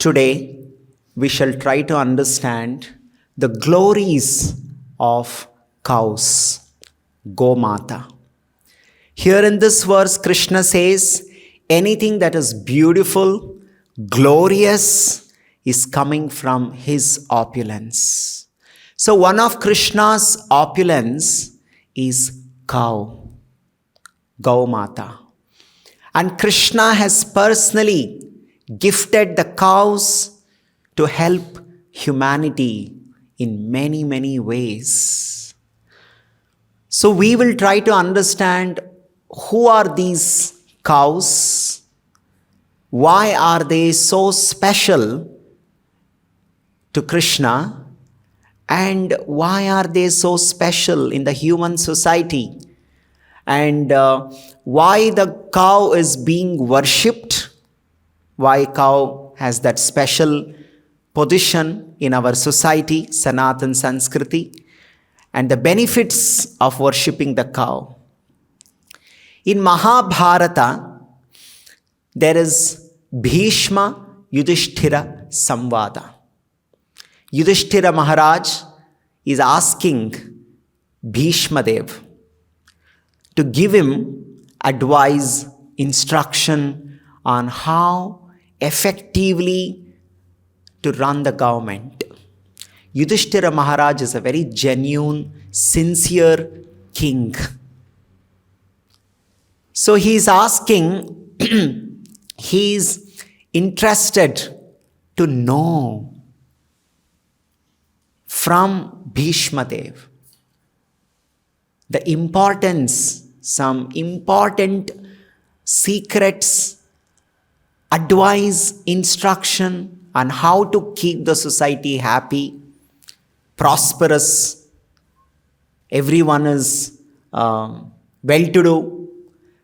Today, we shall try to understand the glories of cows, gomata. Here in this verse, Krishna says, anything that is beautiful, glorious, is coming from his opulence. So one of Krishna's opulence is cow, gomata. And Krishna has personally gifted the cows to help humanity in many, many ways. So we will try to understand who are these cows, why are they so special to Krishna, and why are they so special in the human society, and why the cow is being worshipped, why cow has that special position in our society, Sanatan Sanskriti, and the benefits of worshipping the cow. In Mahabharata, there is Bhishma Yudhishthira Samvada. Yudhishthira Maharaj is asking Bhishma Dev to give him advice, instruction on how effectively to run the government. Yudhishthira Maharaj is a very genuine, sincere king. So he is asking, he is interested to know from Bhishma Dev the importance, some important secrets, advice, instruction on how to keep the society happy, prosperous, everyone is well-to-do.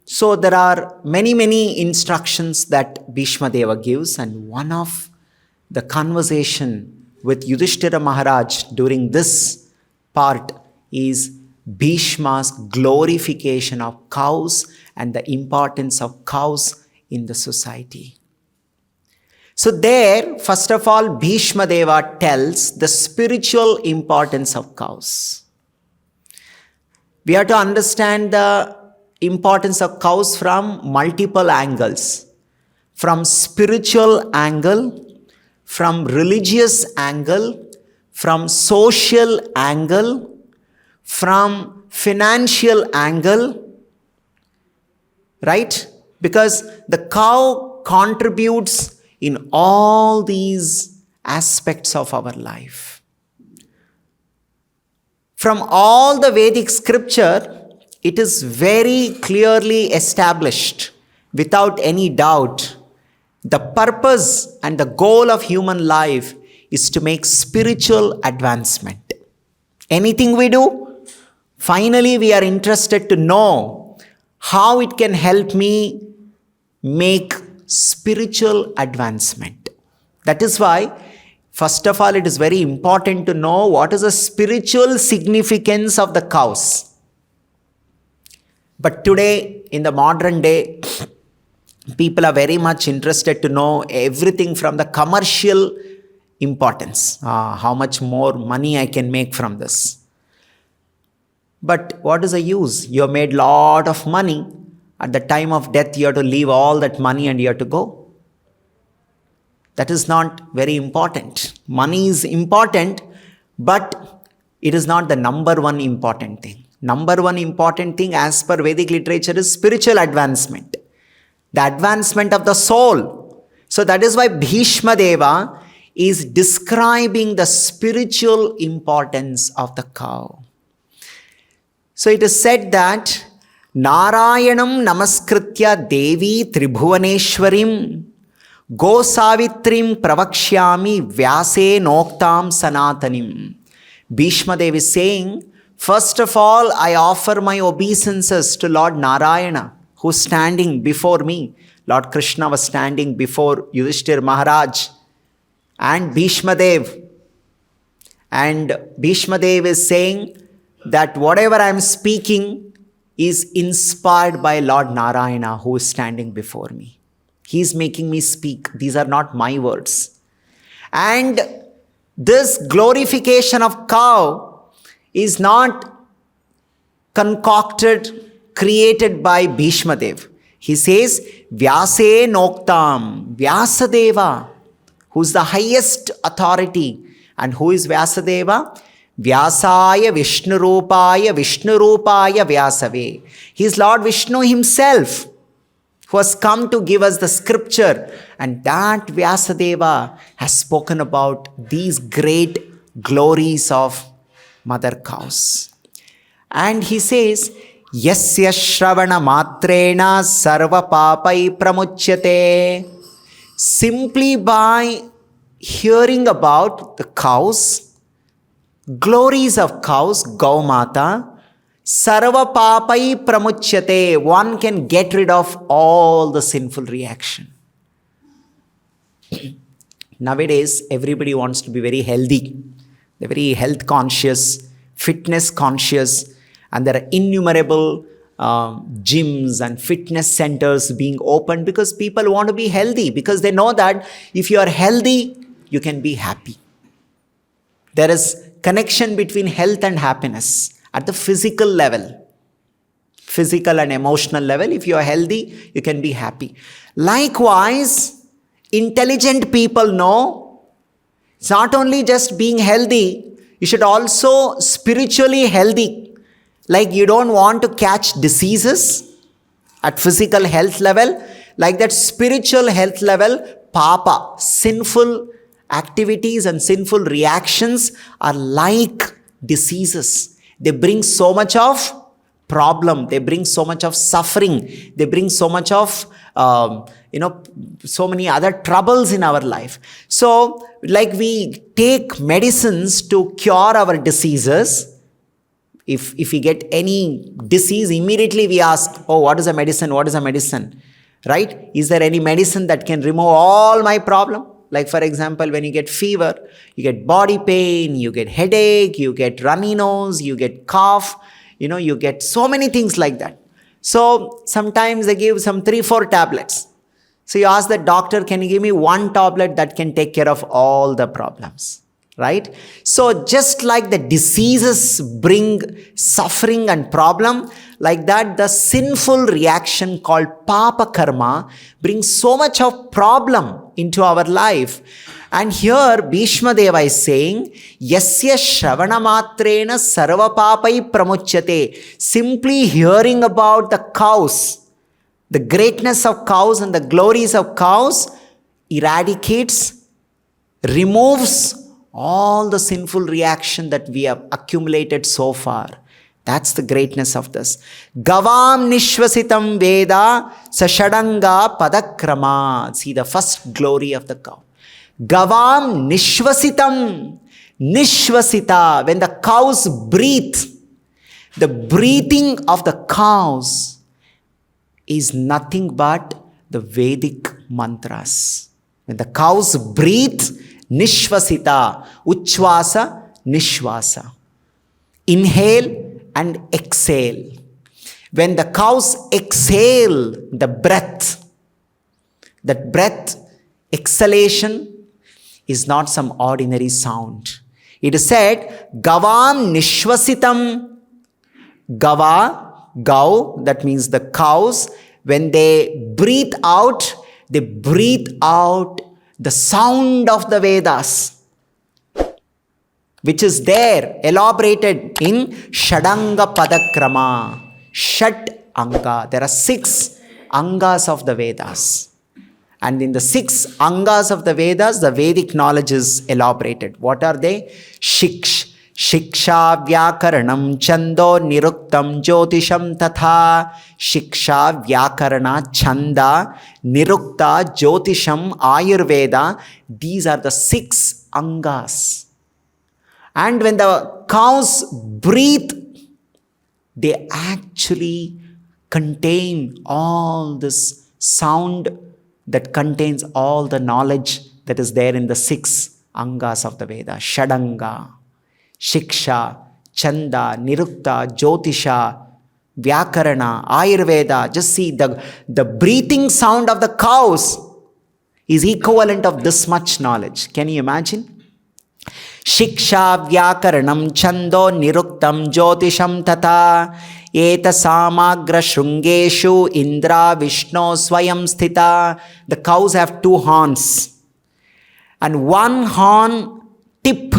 So there are many, many instructions that Bhishma Deva gives, and one of the conversation with Yudhishthira Maharaj during this part is Bhishma's glorification of cows and the importance of cows in the society. So there, first of all, Bhishma Deva tells the spiritual importance of cows. We have to understand the importance of cows from multiple angles. From spiritual angle, from religious angle, from social angle, from financial angle, right? Because the cow contributes in all these aspects of our life. From all the Vedic scripture, it is very clearly established, without any doubt, the purpose and the goal of human life is to make spiritual advancement. Anything we do, finally we are interested to know how it can help me make spiritual advancement. That is why, first of all, it is very important to know what is the spiritual significance of the cows. But today, in the modern day, people are very much interested to know everything from the commercial importance. How much more money I can make from this. But what is the use? You have made a lot of money. At the time of death, you have to leave all that money and you have to go. That is not very important. Money is important, but it is not the number one important thing. Number one important thing as per Vedic literature is spiritual advancement. The advancement of the soul. So that is why Bhishma Deva is describing the spiritual importance of the cow. So it is said that Narayanam namaskritya Devi Tribhuvaneshwarim Gosavitrim Pravakshyami Vyase Noktam Sanatanim. Bhishma Dev is saying, first of all, I offer my obeisances to Lord Narayana, who is standing before me. Lord Krishna was standing before Yudhishthira Maharaj and Bhishma Dev. And Bhishma Dev is saying that whatever I am speaking is inspired by Lord Narayana, who is standing before me. He is making me speak. These are not my words. And this glorification of cow is not concocted, created by Bhishmadev. He says, Vyase Noktam, Vyasadeva, who's the highest authority. And who is Vyasadeva? Vyasaya Vishnurupaya Vishnurupaya Vyasave. He is Lord Vishnu himself, who has come to give us the scripture. And that Vyasadeva has spoken about these great glories of mother cows. And he says, Yasya Shravana Matrena Sarva Papai Pramuchyate. Simply by hearing about the cows, glories of cows, Gaumata, Sarva Papai Pramuchyate, one can get rid of all the sinful reaction. Nowadays, everybody wants to be very healthy. They're very health conscious, fitness conscious, and there are innumerable gyms and fitness centers being opened because people want to be healthy, because they know that if you are healthy, you can be happy. There is connection between health and happiness at the physical level, physical and emotional level. If you are healthy, you can be happy. Likewise, intelligent people know it's not only just being healthy, you should also spiritually healthy. Like you don't want to catch diseases at physical health level, like that spiritual health level, papa, sinful activities and sinful reactions are like diseases. They bring so much of problem, they bring so much of suffering, they bring so much of so many other troubles in our life. So like we take medicines to cure our diseases. If we get any disease, immediately we ask, oh, what is a medicine? What is a medicine? Right? Is there any medicine that can remove all my problem? Like for example, when you get fever, you get body pain, you get headache, you get runny nose, you get cough, you get so many things like that. So sometimes they give some 3-4 tablets. So you ask the doctor, can you give me one tablet that can take care of all the problems? Right? So just like the diseases bring suffering and problem, like that the sinful reaction called papa karma brings so much of problem into our life. And here Bhishma Deva is saying, Yasya Shravana Matrena Sarva Papai Pramuchyate. Simply hearing about the cows, the greatness of cows and the glories of cows eradicates, removes all the sinful reaction that we have accumulated so far. That's the greatness of this. Gavam Nishvasitam Veda Sashadanga Padakrama. See the first glory of the cow. Gavam Nishvasitam. Nishvasita. When the cows breathe, the breathing of the cows is nothing but the Vedic mantras. When the cows breathe, Nishvasita, Uchvasa, Nishvasa. Inhale and exhale. When the cows exhale the breath, that breath exhalation is not some ordinary sound. It is said, Gavam Nishvasitam. Gava, Gau, that means the cows, when they breathe out the sound of the Vedas, which is there elaborated in Shadanga Padakrama. Shat Anga. There are 6 Angas of the Vedas. And in the 6 Angas of the Vedas, the Vedic knowledge is elaborated. What are they? Shiksha Vyakaranam Chando Niruktam Jyotisham Tatha. Shiksha Vyakarana Chanda Nirukta Jyotisham Ayurveda. These are the 6 Angas. And when the cows breathe, they actually contain all this sound that contains all the knowledge that is there in the 6 Angas of the Veda. Shadanga, Shiksha, Chanda, Nirukta, Jyotisha, Vyakarana, Ayurveda. Just see the breathing sound of the cows is equivalent of this much knowledge. Can you imagine? Shiksha vyakaranam chando niruktam jyotisham tata eta samagra shrungeshu indra vishnu swayam sthita. The cows have two horns. And one horn, tip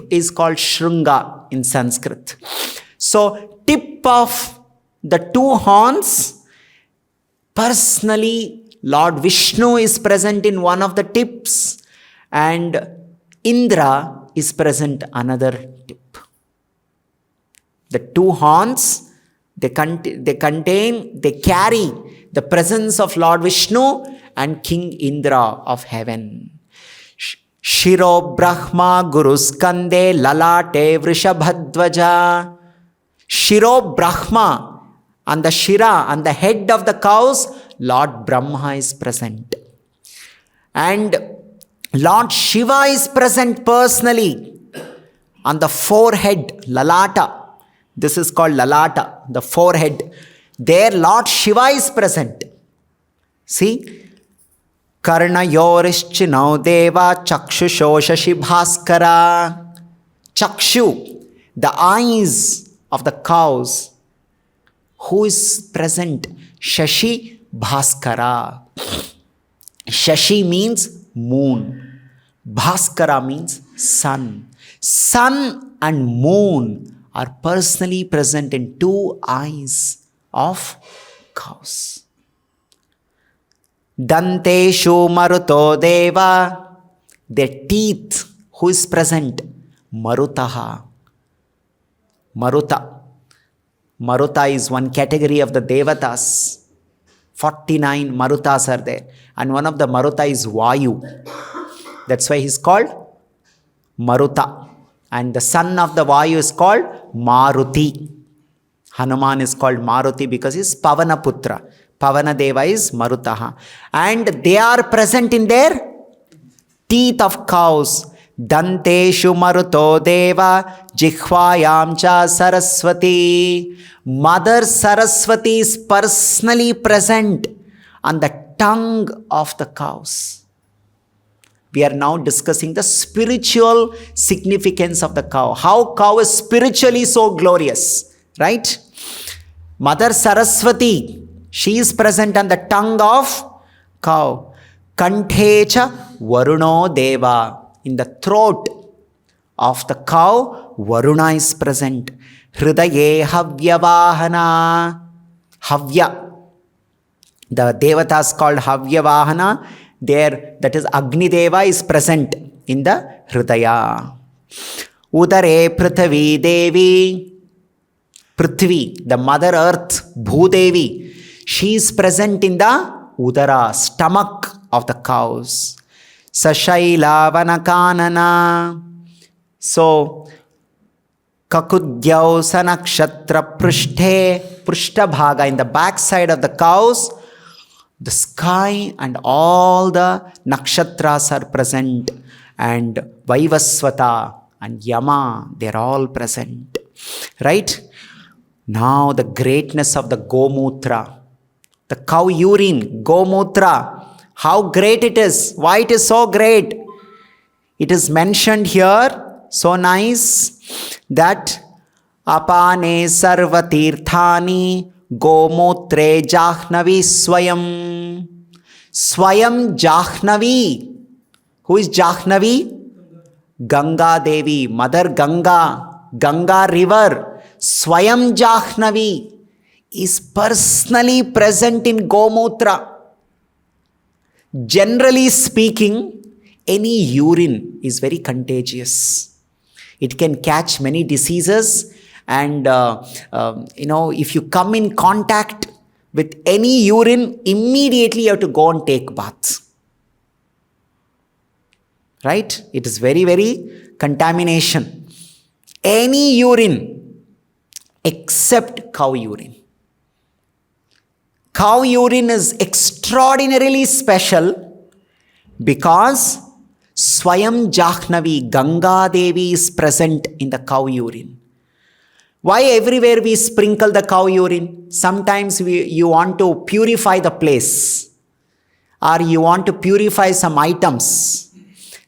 is called shrunga in Sanskrit. So tip of the two horns, personally Lord Vishnu is present in one of the tips and Indra is present another tip. The two horns, they carry the presence of Lord Vishnu and King Indra of heaven. Shiro Brahma Guru Skande Lalate Vrishabhadvaja. Shiro Brahma, on the Shira, on the head of the cows, Lord Brahma is present. And Lord Shiva is present personally on the forehead, Lalata. This is called Lalata, the forehead. There Lord Shiva is present. See? Karna Yorishchinau Deva Chakshusho Shashi Bhaskara. Chakshu, the eyes of the cows. Who is present? Shashi Bhaskara. Shashi means moon. Bhaskara means sun. Sun and moon are personally present in two eyes of cows. Danteshu Maruto Deva. Their teeth. Who is present? Marutaha. Maruta. Maruta is one category of the Devatas. 49 Marutas are there. And one of the Maruta is Vayu. That's why he's called Maruta. And the son of the Vayu is called Maruti. Hanuman is called Maruti because he's Pavana Putra. Pavana Deva is Marutaha. And they are present in their teeth of cows. Danteshu Maruto Deva Jikhvayam cha Saraswati. Mother Saraswati is personally present on the tongue of the cows. We are now discussing the spiritual significance of the cow. How cow is spiritually so glorious, right? Mother Saraswati, she is present on the tongue of cow. Kanthecha Varuno Deva. In the throat of the cow, Varuna is present. Hridaye Havyavahana. Havya. The Devatas called Havyavahana. There, that is Agni Deva is present in the Hridaya. Udare Prithvi Devi. Prithvi, the Mother Earth, Bhudevi. She is present in the Udara, stomach of the cows. Sashaila Vanakanana. So, Kakudyau Sanakshatra Prushthe, Prushthabhaga, in the backside of the cows, the sky and all the nakshatras are present, and Vaivasvata and Yama, they are all present. Right? Now the greatness of the gomutra, the cow urine, gomutra, how great it is, why it is so great. It is mentioned here, so nice, that apane sarvatirthani gomutre jahnavi swayam. Swayam Jahnavi. Who is Jahnavi? Ganga Devi, Mother Ganga, Ganga river. Swayam Jahnavi is personally present in gomutra. Generally speaking, any urine is very contagious. It can catch many diseases, and if you come in contact with any urine, immediately you have to go and take baths. Right? It is very, very contamination. Any urine except cow urine. Cow urine is extraordinarily special because Swayam Jahnavi, Ganga Devi, is present in the cow urine. Why everywhere we sprinkle the cow urine? Sometimes you want to purify the place. or you want to purify some items.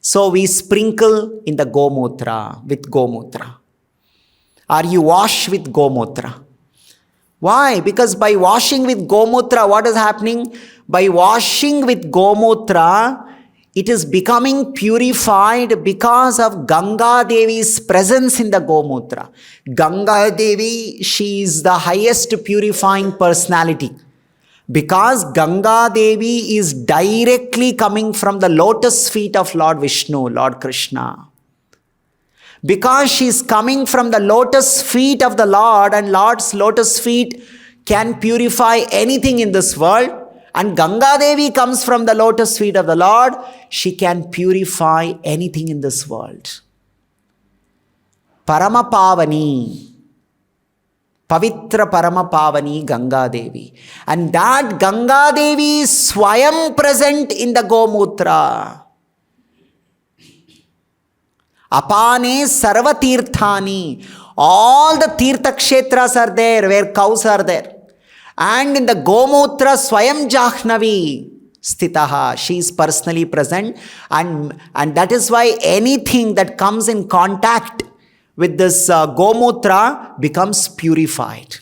So we sprinkle in the gomutra with gomutra. Or you wash with gomutra. Why? Because by washing with gomutra, what is happening? By washing with gomutra, it is becoming purified because of Ganga Devi's presence in the gomutra. Ganga Devi, she is the highest purifying personality. Because Ganga Devi is directly coming from the lotus feet of Lord Vishnu, Lord Krishna. Because she is coming from the lotus feet of the Lord, and Lord's lotus feet can purify anything in this world, and Ganga Devi comes from the lotus feet of the Lord, she can purify anything in this world. Parama Pavani, Pavitra Parama Pavani Ganga Devi. And that Ganga Devi is Swayam present in the gomutra. Apane Sarva Tirthani. All the Tirtha Kshetras are there where cows are there. And in the gomutra Swayam Jahnavi Sthitaha. She is personally present. And that is why anything that comes in contact with this gomutra becomes purified.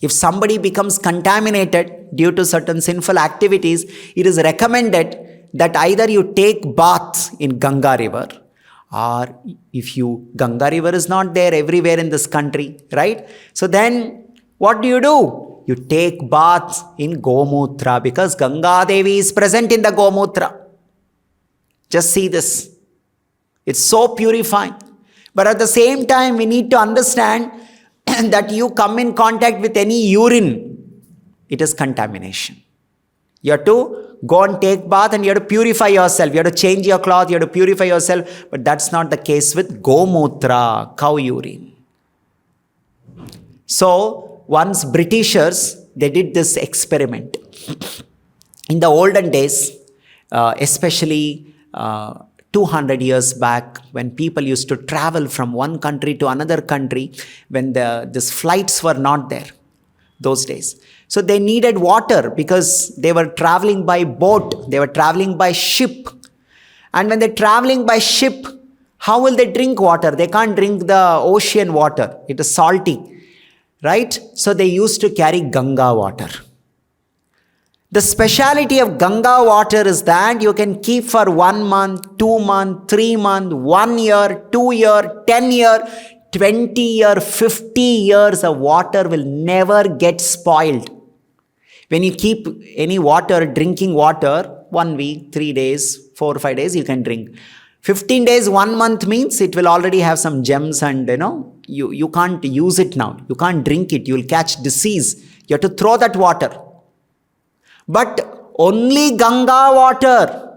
If somebody becomes contaminated due to certain sinful activities, it is recommended that either you take bath in Ganga river, or if Ganga river is not there everywhere in this country, right? So then what do? You take bath in gomutra, because Ganga Devi is present in the gomutra. Just see this. It's so purifying. But at the same time, we need to understand that you come in contact with any urine, it is contamination. You have to go and take bath and you have to purify yourself. You have to change your cloth, you have to purify yourself. But that's not the case with gomutra, cow urine. So, once Britishers, they did this experiment. In the olden days, especially 200 years back, when people used to travel from one country to another country, when these flights were not there, those days. So they needed water because they were traveling by boat, they were traveling by ship. And when they're traveling by ship, how will they drink water? They can't drink the ocean water. It is salty, right? So they used to carry Ganga water. The speciality of Ganga water is that you can keep for 1 month, 2 months, 3 months, 1 year, 2 year, 10 year, 20 year, 50 years of water will never get spoiled. When you keep any water, drinking water, 1 week, 3 days, 4 or 5 days, you can drink. 15 days, 1 month means it will already have some germs and you can't use it now. You can't drink it. You will catch disease. You have to throw that water. But only Ganga water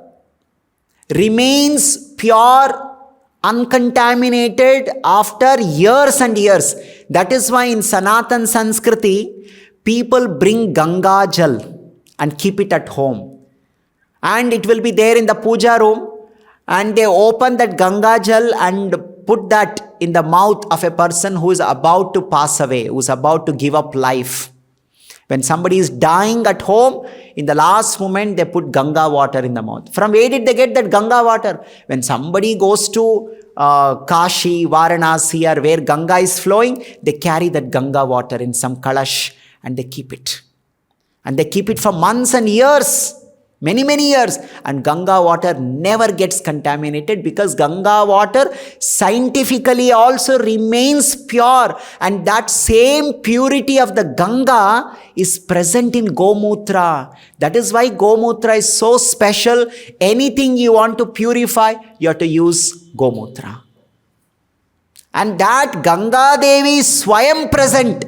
remains pure, uncontaminated after years and years. That is why in Sanatan Sanskriti, people bring Ganga Jal and keep it at home. And it will be there in the puja room. And they open that Ganga Jal and put that in the mouth of a person who is about to pass away, who is about to give up life. When somebody is dying at home, in the last moment, they put Ganga water in the mouth. From where did they get that Ganga water? When somebody goes to Kashi, Varanasi, or where Ganga is flowing, they carry that Ganga water in some kalash and they keep it. And they keep it for months and years. Many, many years. And Ganga water never gets contaminated because Ganga water scientifically also remains pure. And that same purity of the Ganga is present in gomutra. That is why gomutra is so special. Anything you want to purify, you have to use gomutra. And that Ganga Devi is Swayam present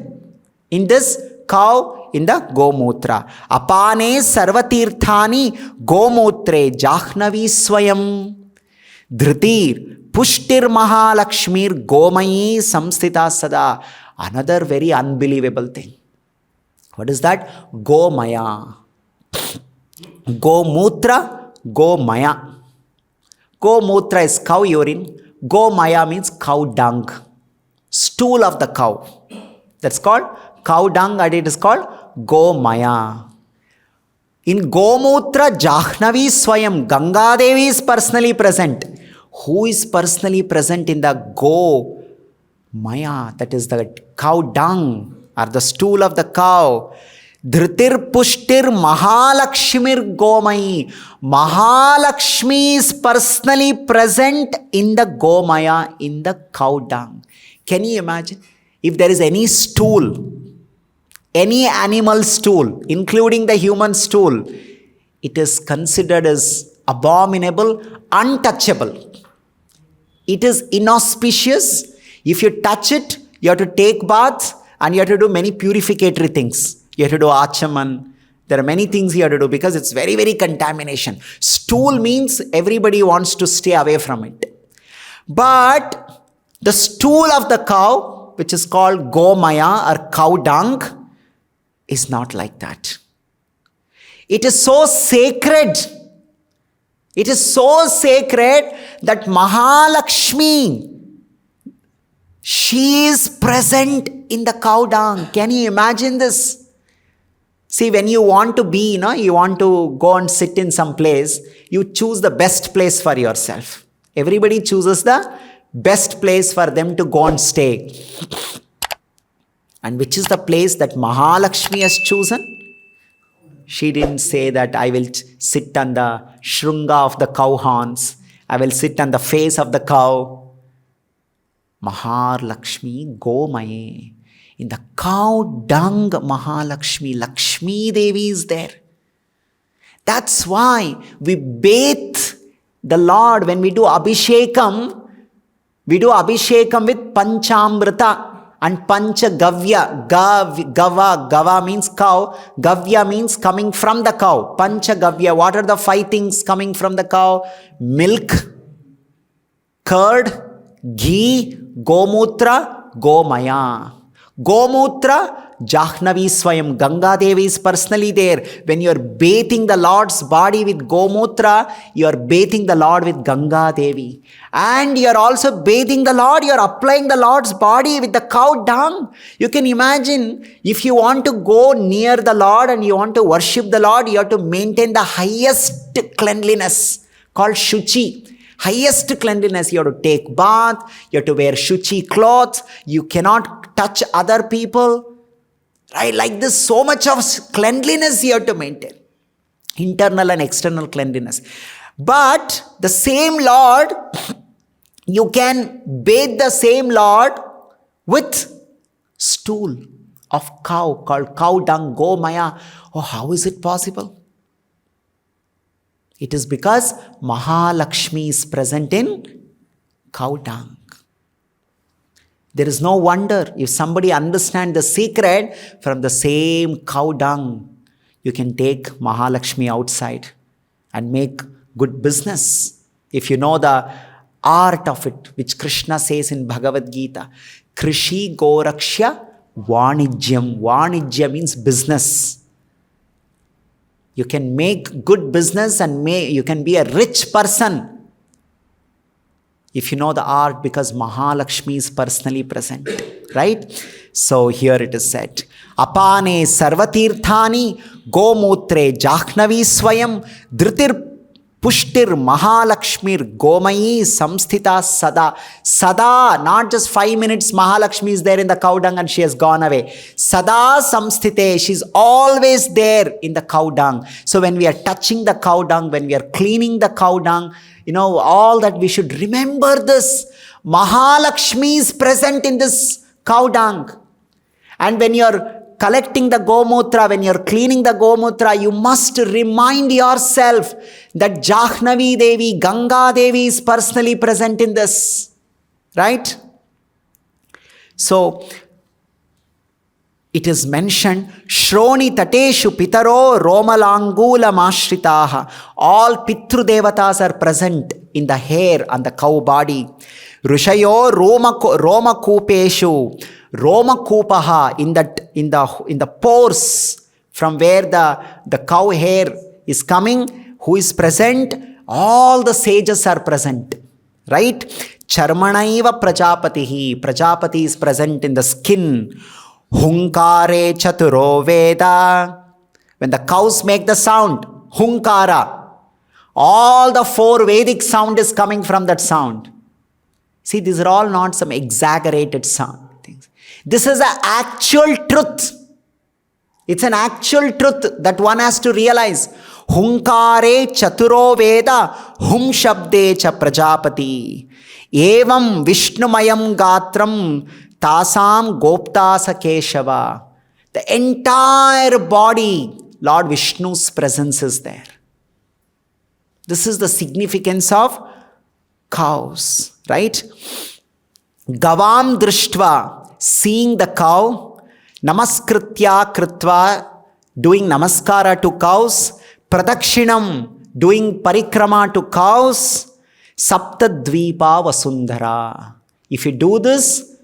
in this cow, in the gomutra. Apane sarvatirthani gomutre jahnavi swayam. Dhritir pushtir mahalakshmir gomayi samstita sada. Another very unbelievable thing. What is that? Gomaya. Gomutra, gomaya. Gomutra is cow urine. Gomaya means cow dung. Stool of the cow. That's called cow dung, and it is called gomaya. In gomutra Jahnavi Swayam, Ganga Devi is personally present. Who is personally present in the gomaya, that is the cow dung or the stool of the cow? Dhritir pushtir Mahalakshmir Gomai. Mahalakshmi is personally present in the gomaya, in the cow dung. Can you imagine? If there is any stool, any animal stool, including the human stool, it is considered as abominable, untouchable. It is inauspicious. If you touch it, you have to take baths and you have to do many purificatory things. You have to do achaman. There are many things you have to do because it's very, very contamination. Stool means everybody wants to stay away from it. But the stool of the cow, which is called gomaya or cow dung, is not like that. It is so sacred. It is so sacred that Mahalakshmi, she is present in the cow dung. Can you imagine this? See, when you want to be, you want to go and sit in some place, you choose the best place for yourself. Everybody chooses the best place for them to go and stay. And which is the place that Mahalakshmi has chosen? She didn't say that I will sit on the shrunga of the cow horns. I will sit on the face of the cow. Mahalakshmi Gomaye. In the cow dung, Mahalakshmi, Lakshmi Devi is there. That's why we bathe the Lord when we do Abhishekam. We do Abhishekam with Panchamrita and Panchagavya. Gava means cow. Gavya means coming from the cow. Panchagavya. What are the 5 things coming from the cow? Milk, curd, ghee, gomutra, gomaya. Gomutra, Jahnavi Swayam, Ganga Devi is personally there. When you are bathing the Lord's body with gomutra, you are bathing the Lord with Ganga Devi. And you are also bathing the Lord, you are applying the Lord's body with the cow dung. You can imagine, if you want to go near the Lord and you want to worship the Lord, you have to maintain the highest cleanliness called Shuchi. Highest cleanliness. You have to take bath, you have to wear Shuchi clothes, you cannot touch other people. Right? Like this, so much of cleanliness you have to maintain. Internal and external cleanliness. But the same Lord, you can bathe the same Lord with stool of cow called cow dung, gomaya. Oh, how is it possible? It is because Mahalakshmi is present in cow dung. There is no wonder if somebody understands the secret from the same cow dung, you can take Mahalakshmi outside and make good business. If you know the art of it, which Krishna says in Bhagavad Gita, Krishi Gorakshya Vanijyam. Vanijya means business. You can make good business and you can be a rich person if you know the art, because Mahalakshmi is personally present. Right? So here it is said, Apane sarvatirthani gomutre Jahnavi Swayam dhritir pushtir Mahalakshmir gomayi samsthita sada. Sada, not just 5 minutes Mahalakshmi is there in the cow dung and she has gone away. Sada samsthite, she's always there in the cow dung. So when we are touching the cow dung, when we are cleaning the cow dung, all that we should remember this. Mahalakshmi is present in this cow dung. And when you are collecting the gomutra, when you are cleaning the gomutra, you must remind yourself that Jahnavi Devi, Ganga Devi is personally present in this. Right? So, it is mentioned, Shroni Tateshu Pitaro Romalangula Mashritaha. All Pitru Devatas are present in the hair on the cow body. Rushayo Roma Kupeshu. Roma Kupaha, in the pores from where the cow hair is coming, who is present? All the sages are present. Right? Charmanaiva Prajapatihi. Prajapati is present in the skin. Hunkare Chaturo Veda. When the cows make the sound, hunkara, all the 4 Vedic sound is coming from that sound. See, these are all not some exaggerated sound things. This is an actual truth. It's an actual truth that one has to realize. Hunkare chaturo veda hum shabde cha prajapati. Evam vishnumayam gatram tasam goptasa keshava. The entire body, Lord Vishnu's presence is there. This is the significance of cows, right? Gavam drishtva, seeing the cow. Namaskritya kritva, doing namaskara to cows. Pradakshinam, doing parikrama to cows. Saptadvipa vasundhara. If you do this,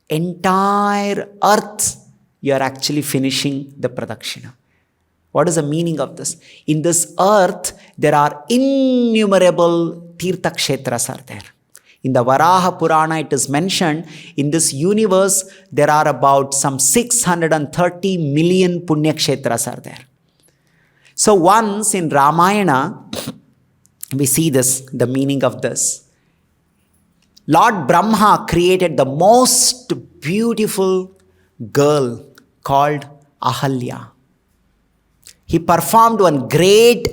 entire earth, you are actually finishing the pradakshina. What is the meaning of this? In this earth, there are innumerable tirtha kshetras are there. In the Varaha Purana, it is mentioned, in this universe, there are about some 630 million punya kshetras are there. So once in Ramayana, we see this, the meaning of this. Lord Brahma created the most beautiful girl called Ahalya. He performed one great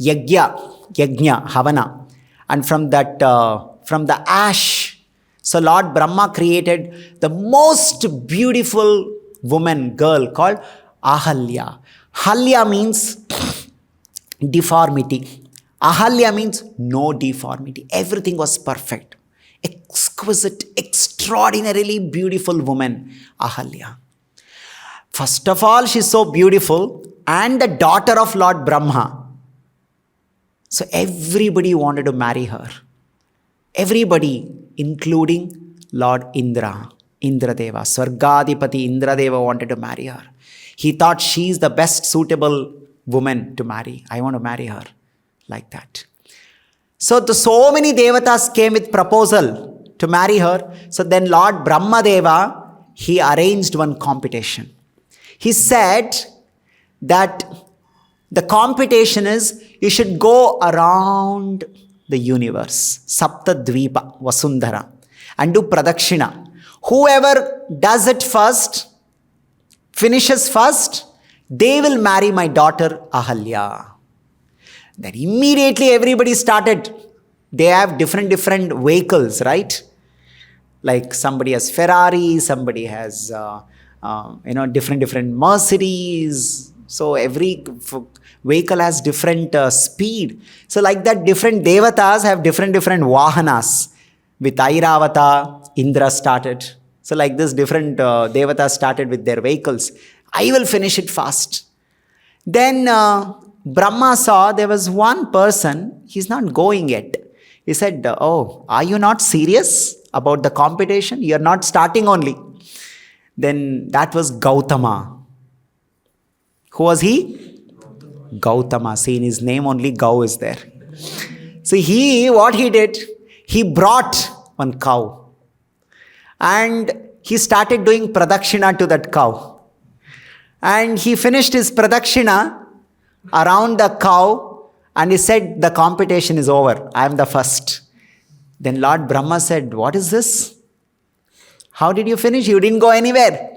yajna, havana. And from the ash, so Lord Brahma created the most beautiful woman, girl called Ahalya. Halya means deformity. Ahalya means no deformity. Everything was perfect. Exquisite, extraordinarily beautiful woman, Ahalya. First of all, she's so beautiful and the daughter of Lord Brahma. So everybody wanted to marry her. Everybody, including Lord Indra, Indradeva, Swargadipati Indradeva wanted to marry her. He thought she's the best suitable woman to marry. I want to marry her. Like that. So many devatas came with proposal to marry her. So then Lord Brahmadeva, he arranged one competition. He said that the competition is you should go around the universe, Saptadvipa, Vasundhara, and do pradakshina. Whoever does it first, finishes first, they will marry my daughter Ahalya. Then immediately everybody started. They have different vehicles, right? Like somebody has Ferrari, somebody has different Mercedes. So every vehicle has different speed. So like that, different devatas have different vahanas. With Airavata, Indra started. So like this, different devatas started with their vehicles. I will finish it fast. Then Brahma saw there was one person, he's not going yet. He said, oh, are you not serious about the competition? You're not starting only. Then that was Gautama. Who was he? Gautama. See, in his name only Gau is there. So what he did, he brought one cow. And he started doing pradakshina to that cow. And he finished his pradakshina around the cow and he said, the competition is over. I am the first. Then Lord Brahma said, what is this? How did you finish? You didn't go anywhere.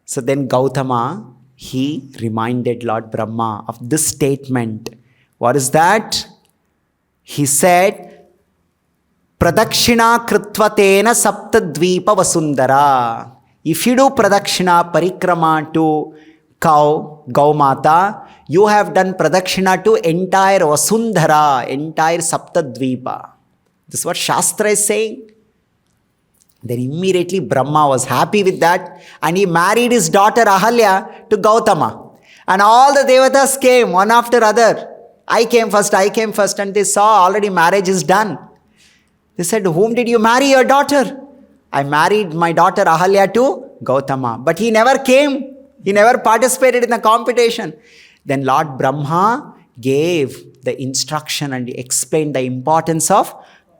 So then Gautama, he reminded Lord Brahma of this statement. What is that? He said, Pradakshina kritvatena saptadvipa vasundara. If you do pradakshina, parikrama to cow, Gaumata, you have done pradakshina to entire Vasundhara, entire Saptadvipa. This is what Shastra is saying. Then immediately Brahma was happy with that and he married his daughter Ahalya to Gautama. And all the devatas came one after other. I came first and they saw already marriage is done. They said, whom did you marry your daughter? I married my daughter Ahalya to Gautama. But he never came. He never participated in the competition. Then Lord Brahma gave the instruction and explained the importance of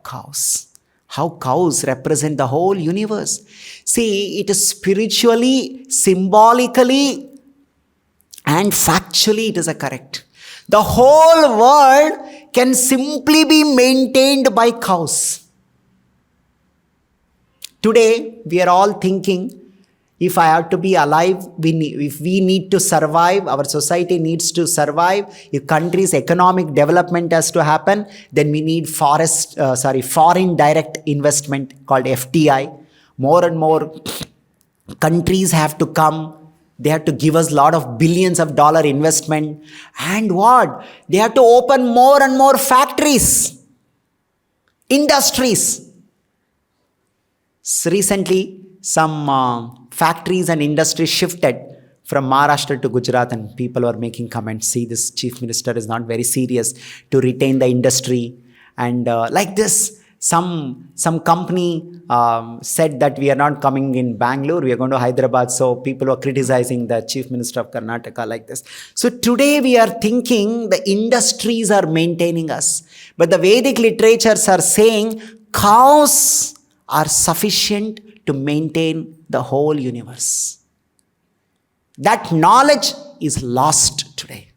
cows. How cows represent the whole universe. See, it is spiritually, symbolically And factually, it is a correct. The whole world can simply be maintained by cows. Today, we are all thinking, if I have to be alive, if we need to survive, our society needs to survive, if country's economic development has to happen, then we need foreign direct investment called FDI. More and more countries have to come. They have to give us a lot of billions of dollar investment. And what? They have to open more and more factories, industries. Recently, some factories and industries shifted from Maharashtra to Gujarat, and people were making comments. See, this chief minister is not very serious to retain the industry. And like this, some company said that we are not coming in Bangalore, we are going to Hyderabad. So people were criticizing the chief minister of Karnataka like this. So today we are thinking the industries are maintaining us. But the Vedic literatures are saying cows are sufficient to maintain the whole universe. That knowledge is lost today.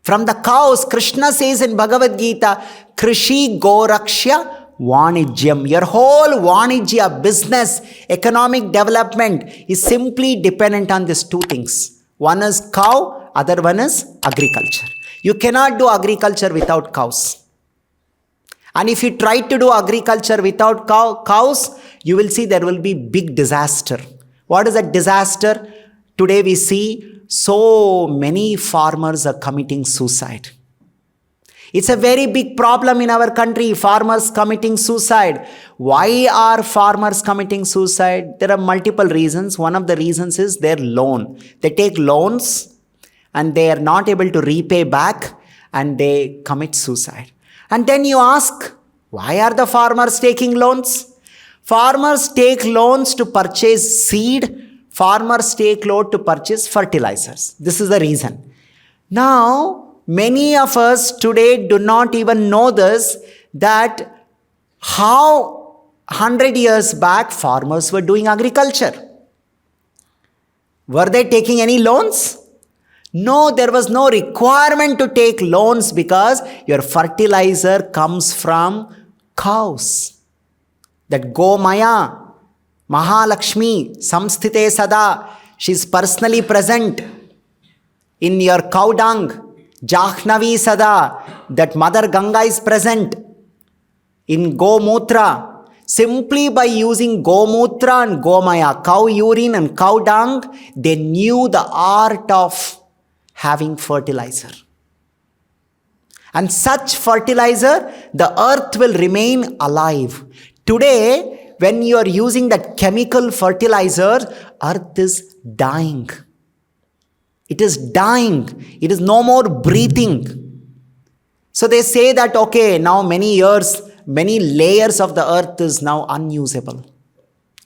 From the cows, Krishna says in Bhagavad Gita, Krishi Gorakshya Vanijyam. Your whole Vanijya, business, economic development is simply dependent on these two things. One is cow, other one is agriculture. You cannot do agriculture without cows. And if you try to do agriculture without cows, you will see there will be big disaster. What is a disaster? Today we see so many farmers are committing suicide. It's a very big problem in our country, farmers committing suicide. Why are farmers committing suicide? There are multiple reasons. One of the reasons is their loan. They take loans and they are not able to repay back and they commit suicide. And then you ask, why are the farmers taking loans? Farmers take loans to purchase seed. Farmers take loan to purchase fertilizers. This is the reason. Now, many of us today do not even know this, that how 100 years back farmers were doing agriculture. Were they taking any loans? No, there was no requirement to take loans because your fertilizer comes from cows. That gomaya, Mahalakshmi, Samsthite Sada, she is personally present in your cow dung. Jahnavi Sada, that Mother Ganga is present in gomutra. Simply by using gomutra and gomaya, cow urine and cow dung, they knew the art of having fertilizer. And such fertilizer, the earth will remain alive. Today, when you are using that chemical fertilizer, earth is dying. It is dying. It is no more breathing. So they say that, okay, now many layers of the earth is now unusable.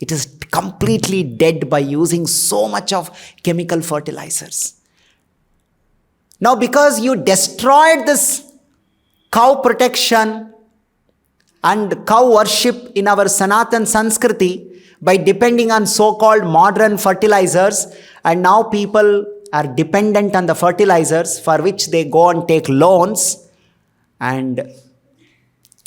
It is completely dead by using so much of chemical fertilizers. Now, because you destroyed this cow protection and cow worship in our Sanatan Sanskriti by depending on so-called modern fertilizers, and now people are dependent on the fertilizers for which they go and take loans, and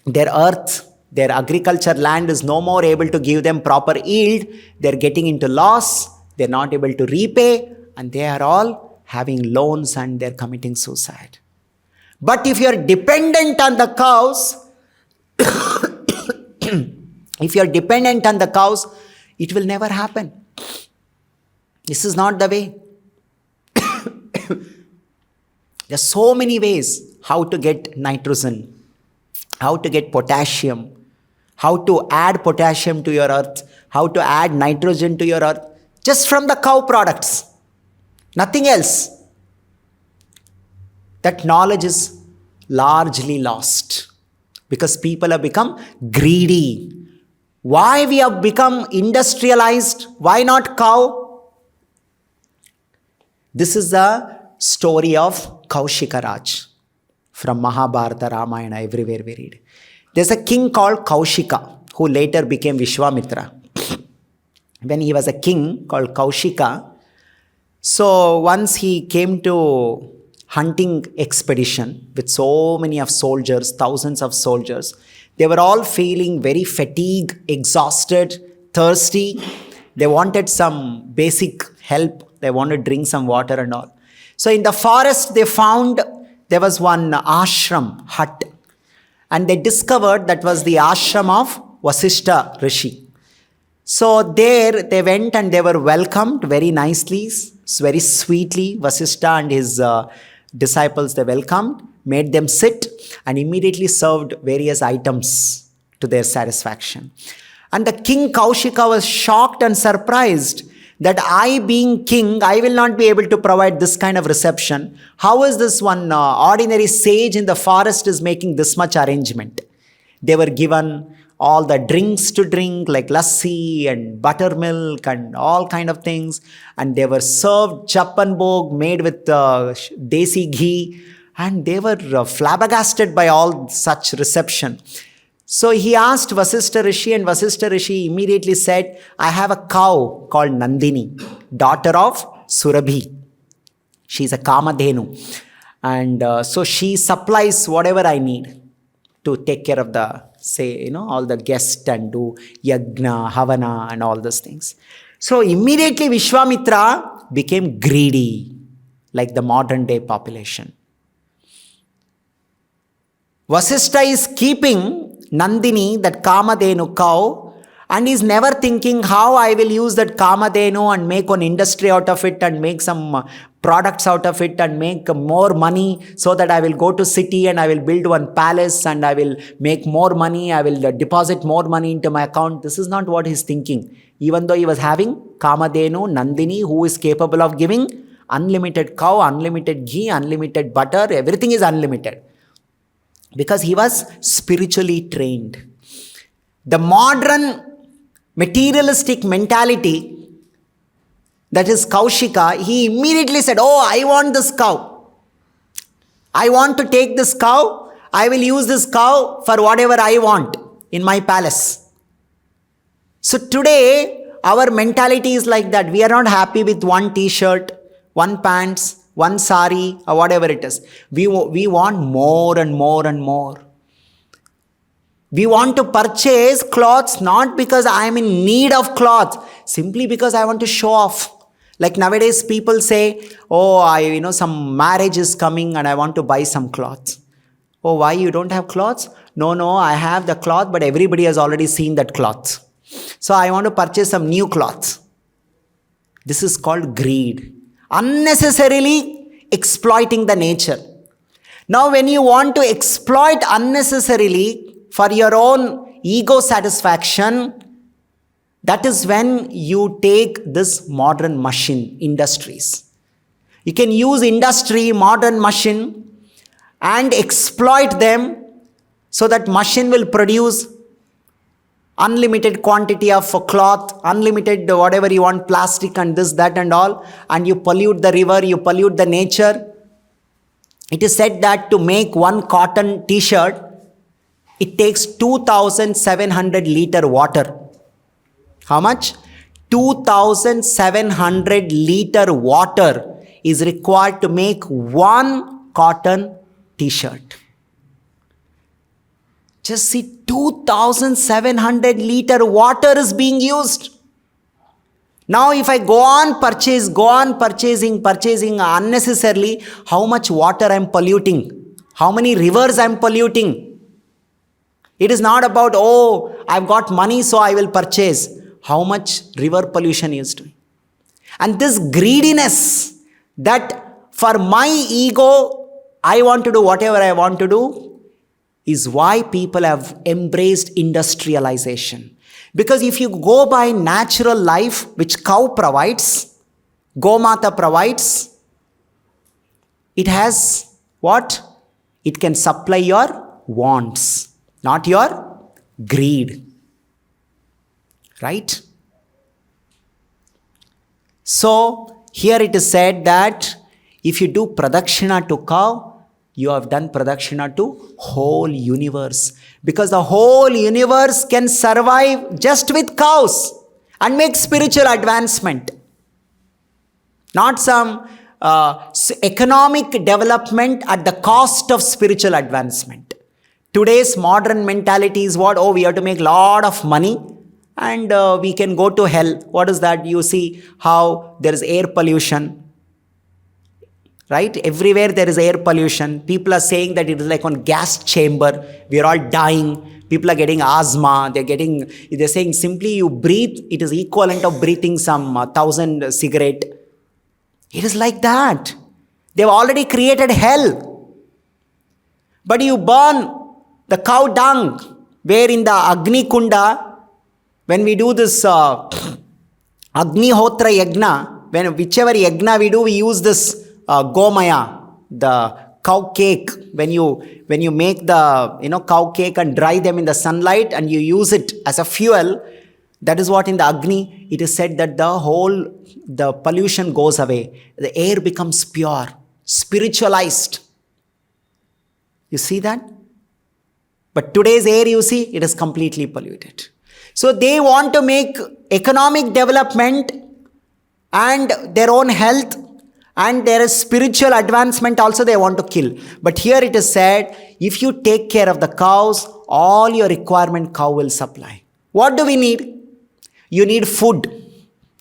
their earth, their agriculture land is no more able to give them proper yield. They're getting into loss. They're not able to repay, and they are all having loans and they're committing suicide. But if you're dependent on the cows, it will never happen. This is not the way. There are so many ways how to get nitrogen, how to get potassium, how to add potassium to your earth, how to add nitrogen to your earth, just from the cow products. Nothing else. That knowledge is largely lost because people have become greedy. Why we have become industrialized? Why not cow? This is the story of Kaushika Raj from Mahabharata, Ramayana, everywhere we read. There's a king called Kaushika who later became Vishwamitra. When he was a king called Kaushika, So once he came to hunting expedition with so many of soldiers, thousands of soldiers. They were all feeling very fatigued, exhausted, thirsty. They wanted some basic help. They wanted to drink some water and all. So in the forest, they found there was one ashram hut. And they discovered that was the ashram of Vasishtha Rishi. So there they went and they were welcomed very nicely, very sweetly. Vasishtha and his disciples, they welcomed, made them sit, and immediately served various items to their satisfaction. And the King Kaushika was shocked and surprised that I, being king, I will not be able to provide this kind of reception. How is this one ordinary sage in the forest is making this much arrangement? They were given all the drinks to drink like lassi and buttermilk and all kind of things, and they were served chappan bhog made with desi ghee, and they were flabbergasted by all such reception. So he asked Vasishtha Rishi, and Vasishtha Rishi immediately said, I have a cow called Nandini, daughter of Surabhi. She's a Kamadhenu, and so she supplies whatever I need to take care of the, all the guests and do yagna, havana and all those things. So immediately Vishwamitra became greedy, like the modern day population. Vasishtha is keeping Nandini, that Kamadhenu cow, and is never thinking how I will use that Kamadhenu and make one industry out of it and make some products out of it and make more money so that I will go to city and I will build one palace and I will make more money, I will deposit more money into my account. This is not what he's thinking. Even though he was having Kamadhenu, Nandini, who is capable of giving unlimited cow, unlimited ghee, unlimited butter, everything is unlimited. Because he was spiritually trained. The modern materialistic mentality, that is Kaushika, he immediately said, oh, I want this cow. I want to take this cow. I will use this cow for whatever I want in my palace. So today, our mentality is like that. We are not happy with one t-shirt, one pants, one sari, or whatever it is. We want more and more and more. We want to purchase clothes not because I am in need of clothes, simply because I want to show off. Like nowadays people say, oh, some marriage is coming and I want to buy some clothes. Oh, why you don't have clothes? No, I have the cloth, but everybody has already seen that cloth. So I want to purchase some new clothes. This is called greed. Unnecessarily exploiting the nature. Now when you want to exploit unnecessarily for your own ego satisfaction, that is when you take this modern machine industries. You can use industry, modern machine, and exploit them so that machine will produce unlimited quantity of cloth, unlimited whatever you want, plastic and this, that and all, and you pollute the river, you pollute the nature. It is said that to make one cotton t-shirt, it takes 2,700 liter water. How much? 2,700 liter water is required to make one cotton t-shirt. Just see, 2,700 liter water is being used. Now if I go on purchasing unnecessarily, how much water I am polluting? How many rivers I am polluting? It is not about, oh, I've got money so I will purchase. How much river pollution is doing? And this greediness, that for my ego, I want to do whatever I want to do, is why people have embraced industrialization. Because if you go by natural life, which cow provides, gomata provides, it has what? It can supply your wants, not your greed. Right? So, here it is said that if you do pradakshina to cow, you have done pradakshina to whole universe. Because the whole universe can survive just with cows and make spiritual advancement. Not some economic development at the cost of spiritual advancement. Today's modern mentality is what? Oh, we have to make a lot of money and we can go to hell. What is that? You see how there is air pollution. Right? Everywhere there is air pollution. People are saying that it is like on gas chamber. We are all dying. People are getting asthma. They're saying simply you breathe, it is equivalent of breathing some 1,000 cigarette. It is like that. They've already created hell. But you burn the cow dung, where in the Agni Kunda, when we do this Agni Hotra Yagna, whichever yagna we do, we use this gomaya, the cow cake. When you make the cow cake and dry them in the sunlight and you use it as a fuel, that is what in the Agni, it is said that the pollution goes away. The air becomes pure, spiritualized. You see that? But today's air, you see, it is completely polluted. So they want to make economic development and their own health, and there is spiritual advancement also they want to kill. But here it is said, if you take care of the cows, all your requirement cow will supply. What do we need? You need food.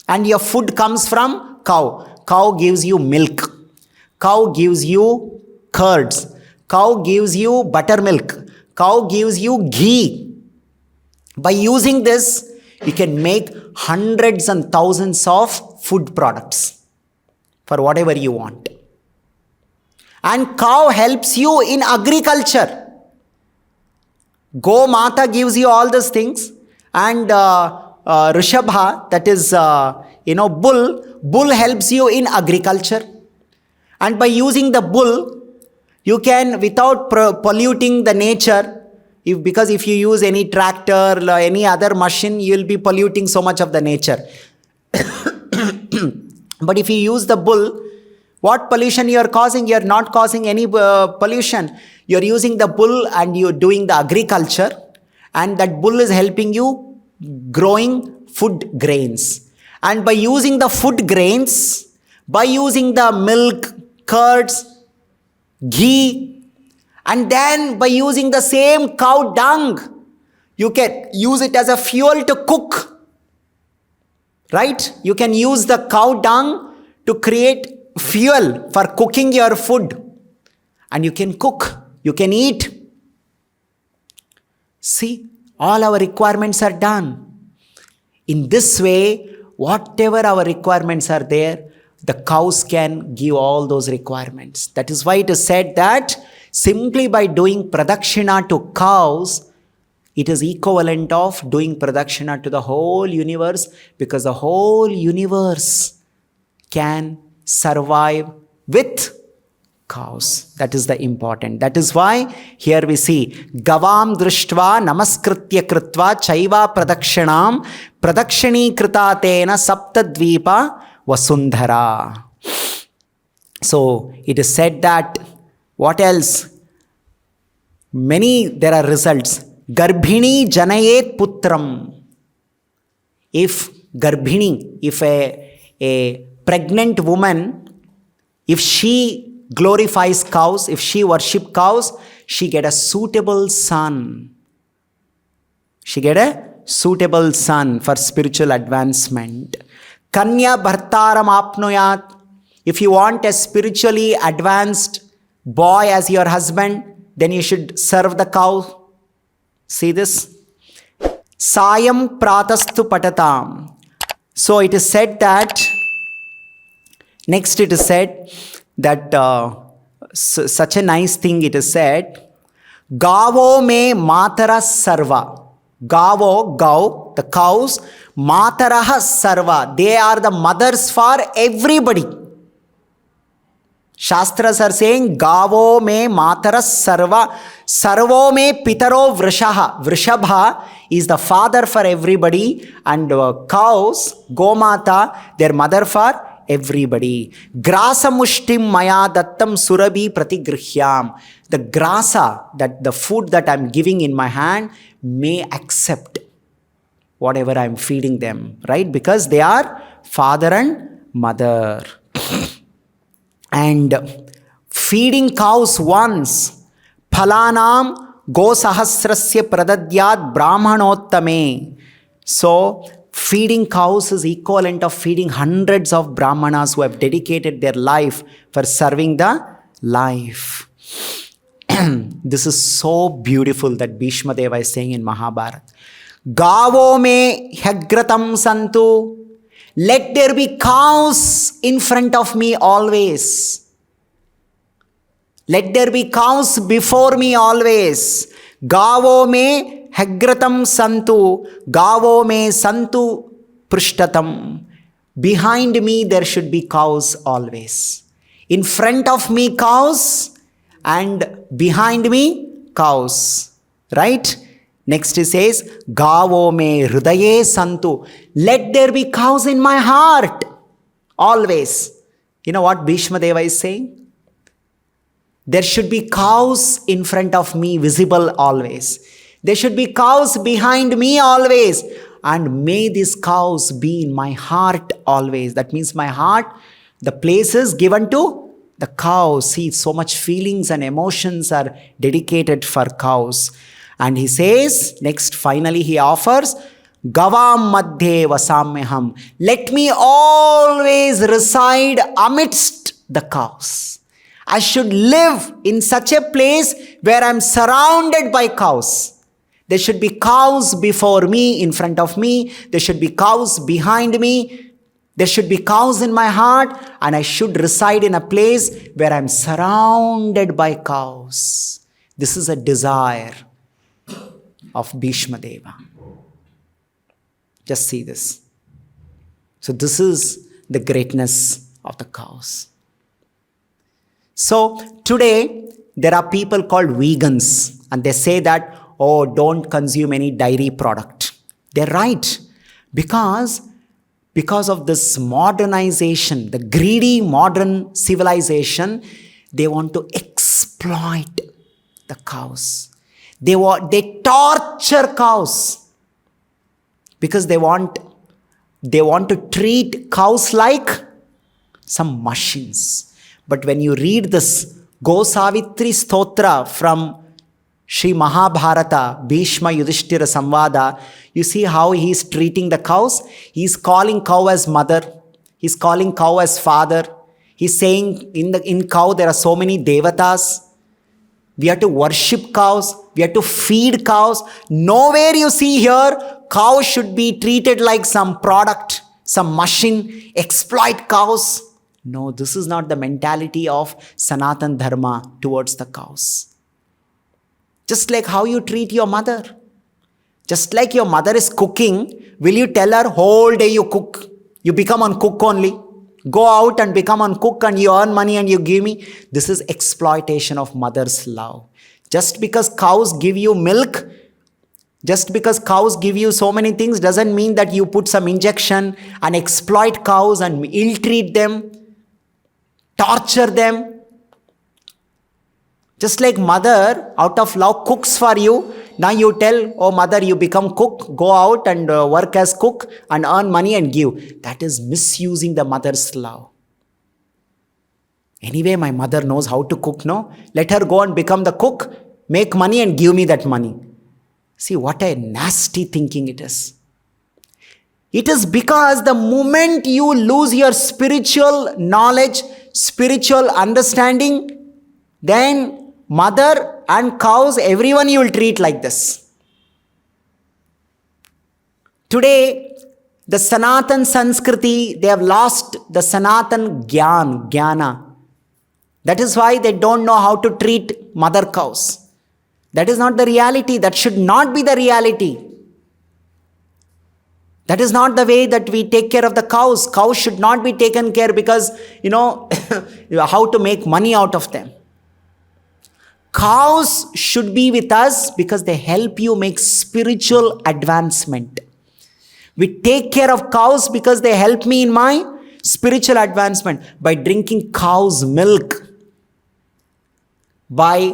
And your food comes from cow. Cow gives you milk. Cow gives you curds. Cow gives you buttermilk. Cow gives you ghee. By using this, you can make hundreds and thousands of food products for whatever you want. And cow helps you in agriculture. Gomata gives you all these things. And Rishabha, that is, bull helps you in agriculture. And by using the bull, you can, without polluting the nature, because if you use any tractor or any other machine, you will be polluting so much of the nature. But if you use the bull, what pollution you are causing? You are not causing any pollution. You are using the bull and you are doing the agriculture, and that bull is helping you growing food grains. And by using the food grains, by using the milk, curds, ghee, and then by using the same cow dung, you can use it as a fuel to cook. Right? You can use the cow dung to create fuel for cooking your food. And you can cook, you can eat. See, all our requirements are done. In this way, whatever our requirements are there, the cows can give all those requirements. That is why it is said that simply by doing pradakshina to cows, it is equivalent of doing pradakshina to the whole universe, because the whole universe can survive with cows. That is the important. That is why here we see gavam drishtva namaskritya kritva chaiva pradakshinam pradakshini kritatena saptadvipa vasundhara. So it is said that, what else? There are results. Garbhini janayet putram. If a pregnant woman, if she glorifies cows, if she worships cows, she get a suitable son. She get a suitable son for spiritual advancement. Kanya bhartaram apnuyat. If you want a spiritually advanced boy as your husband, then you should serve the cow. See this? Sayam pratastu patatam. So it is said that, next it is said that, such a nice thing it is said, Gavo me matara sarva. Gavo, gau, the cows, mataraha sarva. They are the mothers for everybody. Shastras are saying, Gavo me mataras sarva, sarvo me pitaro vrishaha. Vrishabha is the father for everybody, and cows, gomata, their mother for everybody. Grasa mushtim maya dattam surabhi pratigrihyam. The grasa, that the food that I am giving in my hand, may accept whatever I am feeding them, right? Because they are father and mother. And feeding cows once, phalanam gosahasrasya pradadyat brahmanottame. So, feeding cows is equivalent of feeding hundreds of brahmanas who have dedicated their life for serving the life. This is so beautiful that Bhishma Deva is saying in Mahabharata. Gavo me hyagratam santu. Let there be cows in front of me always. Let there be cows before me always. Gavo me hyagratam santu. Gavo me santu prishtatam. Behind me there should be cows always. In front of me cows and behind me cows. Right? Next he says, Gavo me hridaye santu. Let there be cows in my heart. Always. You know what Bhishma Deva is saying? There should be cows in front of me visible always. There should be cows behind me always. And may these cows be in my heart always. That means my heart, the places given to the cows. See, so much feelings and emotions are dedicated for cows. And he says, next, finally he offers, Gavam madhye vasamyaham. Let me always reside amidst the cows. I should live in such a place where I am surrounded by cows. There should be cows before me, in front of me. There should be cows behind me. There should be cows in my heart. And I should reside in a place where I am surrounded by cows. This is a desire of Bhishma Deva. Just see this. So this is the greatness of the cows. So today there are people called vegans and they say that, oh, don't consume any dairy product. They're right. Because of this modernization, the greedy modern civilization, they want to exploit the cows. They torture cows because they want to treat cows like some machines. But when you read this Gosavitri Stotra from Sri Mahabharata, Bhishma Yudhishthira Samvada, you see how he is treating the cows. He is calling cow as mother. He is calling cow as father. He is saying in cow there are so many devatas. We have to worship cows. We have to feed cows. Nowhere you see here, cows should be treated like some product, some machine, exploit cows. No, this is not the mentality of Sanatan Dharma towards the cows. Just like how you treat your mother. Just like your mother is cooking, will you tell her whole day you cook? You become on cook only. Go out and become on cook and you earn money and you give me. This is exploitation of mother's love. Just because cows give you milk, just because cows give you so many things doesn't mean that you put some injection and exploit cows and ill-treat them, torture them. Just like mother out of love cooks for you, now you tell, oh mother, you become cook, go out and work as cook and earn money and give. That is misusing the mother's love. Anyway, my mother knows how to cook, no? Let her go and become the cook, make money and give me that money. See what a nasty thinking it is. It is because the moment you lose your spiritual knowledge, spiritual understanding, then mother and cows, everyone you will treat like this. Today, the Sanatan Sanskriti, they have lost the Sanatan Jnana. That is why they don't know how to treat mother cows. That is not the reality. That should not be the reality. That is not the way that we take care of the cows. Cows should not be taken care because, how to make money out of them. Cows should be with us because they help you make spiritual advancement. We take care of cows because they help me in my spiritual advancement. By drinking cow's milk, by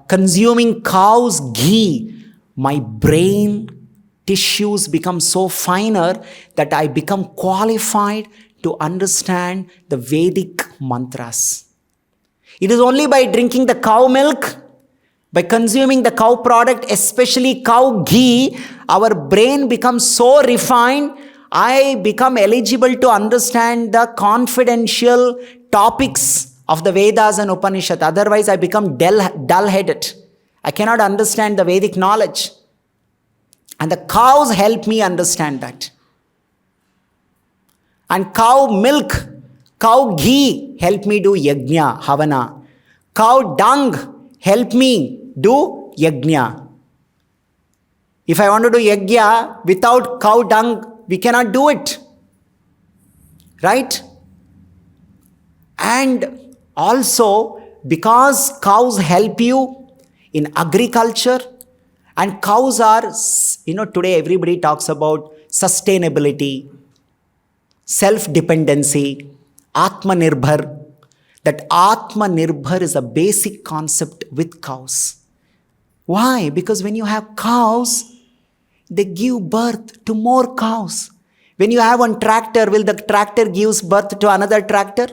consuming cow's ghee, my brain tissues become so finer that I become qualified to understand the Vedic mantras. It is only by drinking the cow milk, by consuming the cow product, especially cow ghee, our brain becomes so refined. I become eligible to understand the confidential topics of the Vedas and Upanishad. Otherwise, I become dull-headed. I cannot understand the Vedic knowledge. And the cows help me understand that. And cow milk, cow ghee help me do yajna, havana. Cow dung help me do yajna. If I want to do yajna without cow dung, we cannot do it. Right? And also, because cows help you in agriculture, and cows are, today everybody talks about sustainability, self-dependency, Atmanirbhar. That Atmanirbhar is a basic concept with cows. Why? Because when you have cows, they give birth to more cows. When you have one tractor, will the tractor gives birth to another tractor?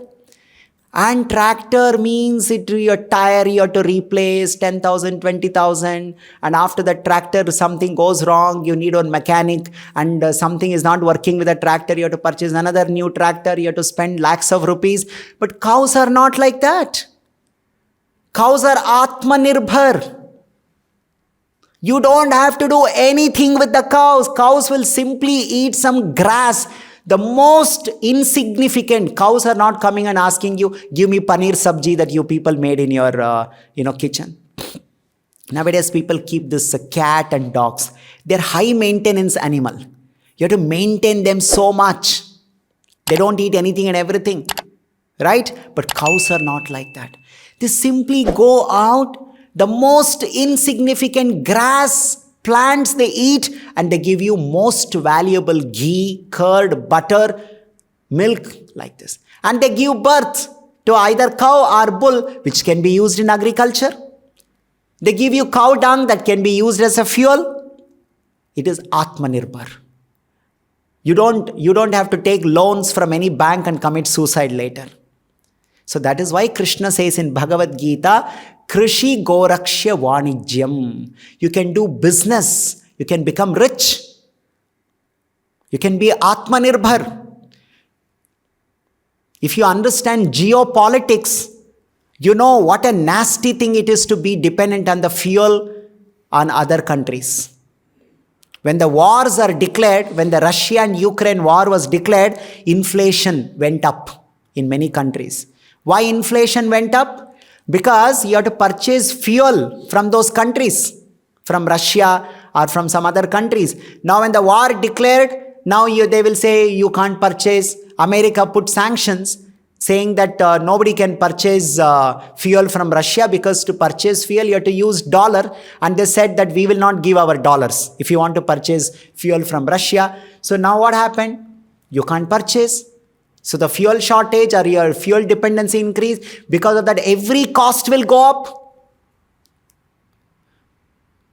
And tractor means your tire you have to replace 10,000, 20,000. And after the tractor, something goes wrong, you need one mechanic, and something is not working with the tractor, you have to purchase another new tractor, you have to spend lakhs of rupees. But cows are not like that. Cows are Atmanirbhar. You don't have to do anything with the cows. Cows will simply eat some grass. The most insignificant, cows are not coming and asking you, give me paneer sabji that you people made in your kitchen. Nowadays, people keep this cat and dogs. They're high maintenance animal. You have to maintain them so much. They don't eat anything and everything. Right? But cows are not like that. They simply go out, the most insignificant grass, plants they eat, and they give you most valuable ghee, curd, butter, milk, like this. And they give birth to either cow or bull, which can be used in agriculture. They give you cow dung that can be used as a fuel. It is Atmanirbhar. You don't have to take loans from any bank and commit suicide later. So that is why Krishna says in Bhagavad Gita, Krishi Gorakshya Vanijyam. You can do business. You can become rich. You can be Atmanirbhar. If you understand geopolitics, you know what a nasty thing it is to be dependent on the fuel on other countries. When the wars are declared, when the Russia and Ukraine war was declared, inflation went up in many countries. Why inflation went up? Because you have to purchase fuel from those countries, from Russia or from some other countries. Now when the war declared, they will say you can't purchase. America put sanctions saying that nobody can purchase fuel from Russia, because to purchase fuel you have to use dollar, and they said that we will not give our dollars if you want to purchase fuel from Russia. So now what happened? You can't purchase. So the fuel shortage or your fuel dependency increase. Because of that, every cost will go up.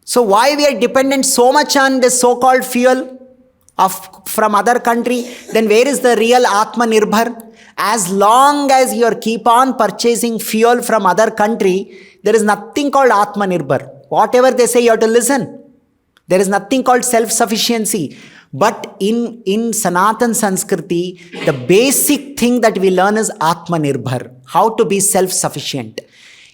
So why we are dependent so much on this so-called fuel from other country? Then where is the real Atmanirbhar? As long as you keep on purchasing fuel from other country, there is nothing called Atmanirbhar. Whatever they say, you have to listen. There is nothing called self-sufficiency. But in Sanatan Sanskriti, the basic thing that we learn is Atmanirbhar, how to be self-sufficient.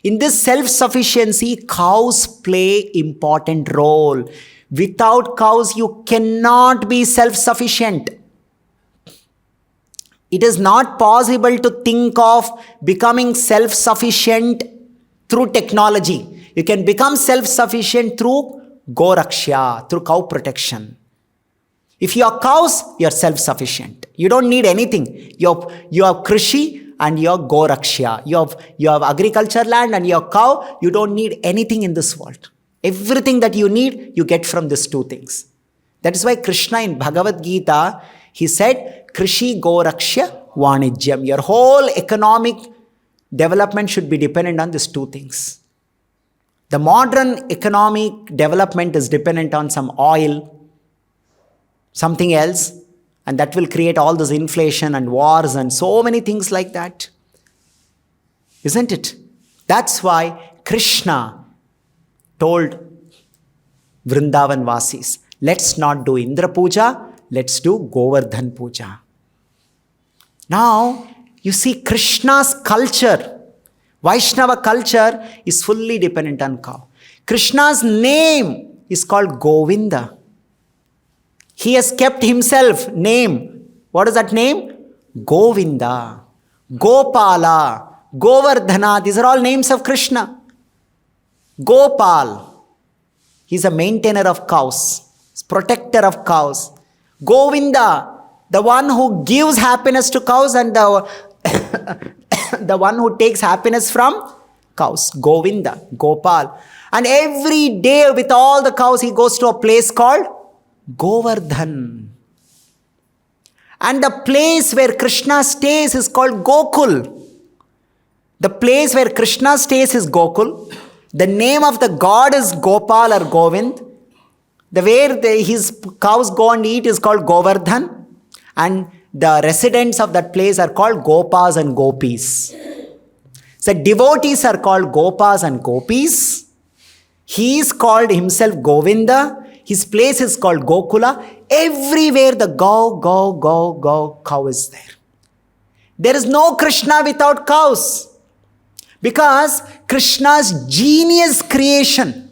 In this self-sufficiency, cows play important role. Without cows, you cannot be self-sufficient. It is not possible to think of becoming self-sufficient through technology. You can become self-sufficient through Gorakshya, through cow protection. If you have cows, you are self-sufficient. You don't need anything. You have Krishi and you have Gorakshya. You have agriculture land and you have cow. You don't need anything in this world. Everything that you need, you get from these two things. That is why Krishna in Bhagavad Gita, he said, Krishi Gorakshya Vanijyam. Your whole economic development should be dependent on these two things. The modern economic development is dependent on some oil, something else, And that will create all this inflation and wars and so many things like that. Isn't it? That's why Krishna told Vrindavan Vasis, let's not do Indra Puja, let's do Govardhan Puja. Now, you see Krishna's culture, Vaishnava culture is fully dependent on cow. Krishna's name is called Govinda. He has kept himself name. What is that name? Govinda, Gopala, Govardhana. These are all names of Krishna. Gopal. He's a maintainer of cows, protector of cows. Govinda, the one who gives happiness to cows and the one who takes happiness from cows. Govinda, Gopal. And every day with all the cows, he goes to a place called Govardhan. And the place where Krishna stays is called Gokul. The place where Krishna stays is Gokul. The name of the god is Gopal or Govind. The where his cows go and eat is called Govardhan. And the residents of that place are called Gopas and Gopis. So devotees are called Gopas and Gopis. He is called himself Govinda. His place is called Gokula. Everywhere the cow is there. There is no Krishna without cows. Because Krishna's genius creation.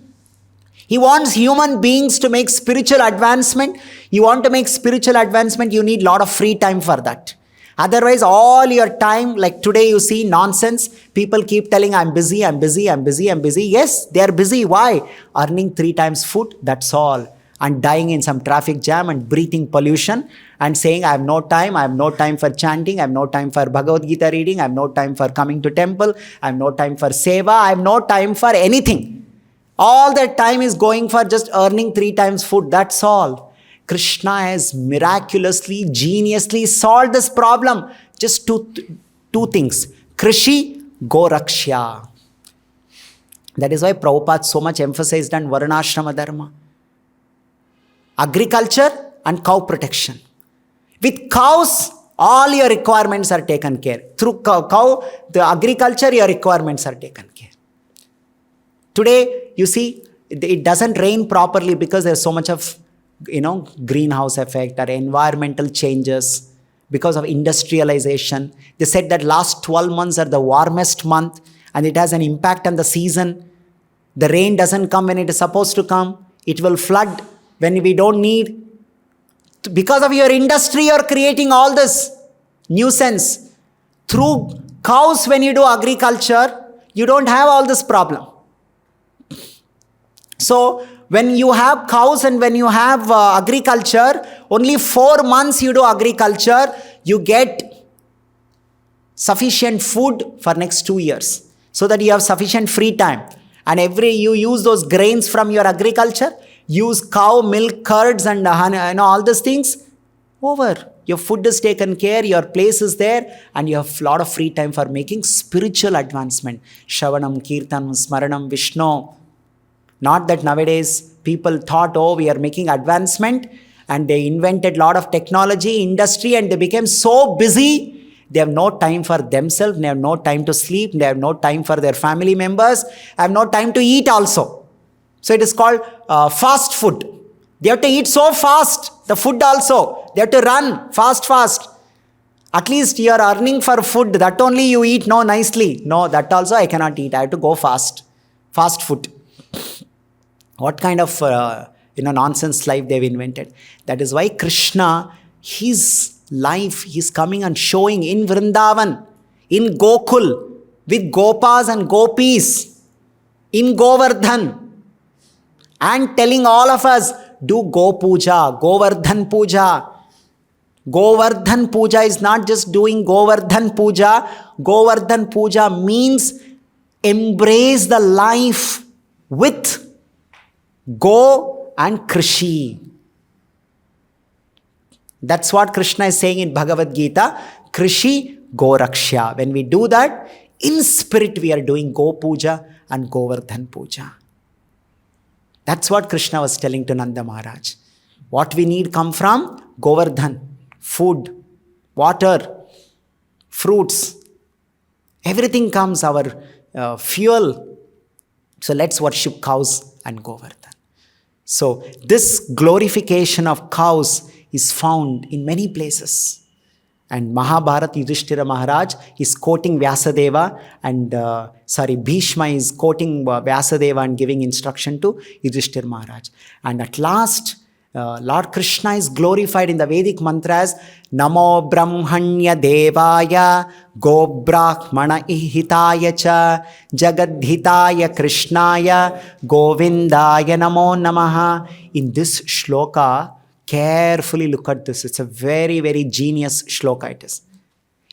He wants human beings to make spiritual advancement. You want to make spiritual advancement, you need a lot of free time for that. Otherwise, all your time, like today you see nonsense. People keep telling, I'm busy. Yes, they are busy. Why? Earning 3 times food, that's all. And dying in some traffic jam and breathing pollution and saying, I have no time for chanting, I have no time for Bhagavad Gita reading, I have no time for coming to temple, I have no time for seva, I have no time for anything. All that time is going for just earning 3 times food, that's all. Krishna has miraculously, geniusly solved this problem. Just two things. Krishi, Gorakshya. That is why Prabhupada so much emphasized on Varnashrama Dharma. Agriculture and cow protection. With cows, all your requirements are taken care. Through cow, the agriculture, your requirements are taken care. Today, you see, it doesn't rain properly because there's so much of greenhouse effect or environmental changes because of industrialization. They said that last 12 months are the warmest month and it has an impact on the season. The rain doesn't come when it is supposed to come. It will flood when we don't need. Because of your industry, you're creating all this nuisance. Through cows, when you do agriculture, you don't have all this problem. So, when you have cows and when you have agriculture, only 4 months you do agriculture, you get sufficient food for next 2 years. So that you have sufficient free time. And you use those grains from your agriculture, use cow milk, curds and honey, all these things, over. Your food is taken care, your place is there, and you have a lot of free time for making spiritual advancement. Shravanam, Kirtanam, Smaranam, Vishnu. Not that nowadays people thought, we are making advancement and they invented a lot of technology, industry, and they became so busy. They have no time for themselves, they have no time to sleep, they have no time for their family members, have no time to eat also. So it is called fast food. They have to eat so fast, the food also. They have to run fast. At least you are earning for food, that only you eat nicely. No, that also I cannot eat, I have to go fast. Fast food. What kind of nonsense life they've invented. That is why Krishna, his life, he's coming and showing in Vrindavan, in Gokul, with Gopas and Gopis, in Govardhan, and telling all of us, do Go Puja, Govardhan Puja. Govardhan Puja is not just doing Govardhan Puja. Govardhan Puja means embrace the life with Go and Krishi. That's what Krishna is saying in Bhagavad Gita. Krishi Gorakshya. When we do that, in spirit we are doing Go Puja and Govardhan Puja. That's what Krishna was telling to Nanda Maharaj. What we need come from Govardhan. food, water, fruits, everything comes, our fuel. So let's worship cows and Govardhan. So this glorification of cows is found in many places. And Mahabharata, Yudhishthira Maharaj is quoting Vyasadeva and, Bhishma is quoting Vyasadeva and giving instruction to Yudhishthira Maharaj. And at last, Lord Krishna is glorified in the Vedic mantras, Namo Brahmanya Devaya, Go Brahmana Ihitaya Cha, Jagadhitaya Krishnaya, Govindaya Namo Namaha. In this shloka, carefully look at this. It's a very, very genius shloka it is.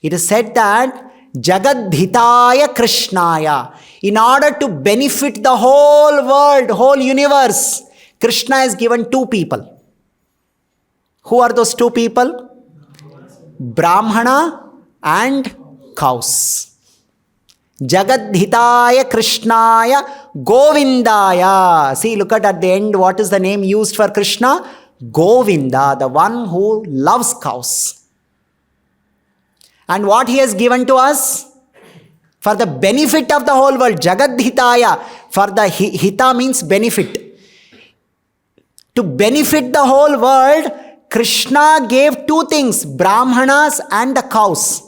It is said that Jagadhitaya Krishnaya, in order to benefit the whole world, whole universe, Krishna has given two people. Who are those two people? Brahmana and cows. Jagadhitaya Krishnaya Govindaya. See, look at the end, what is the name used for Krishna? Govinda, the one who loves cows. And what he has given to us? For the benefit of the whole world. Jagadhitaya. For the hita means benefit. To benefit the whole world, Krishna gave two things, Brahmanas and the cows.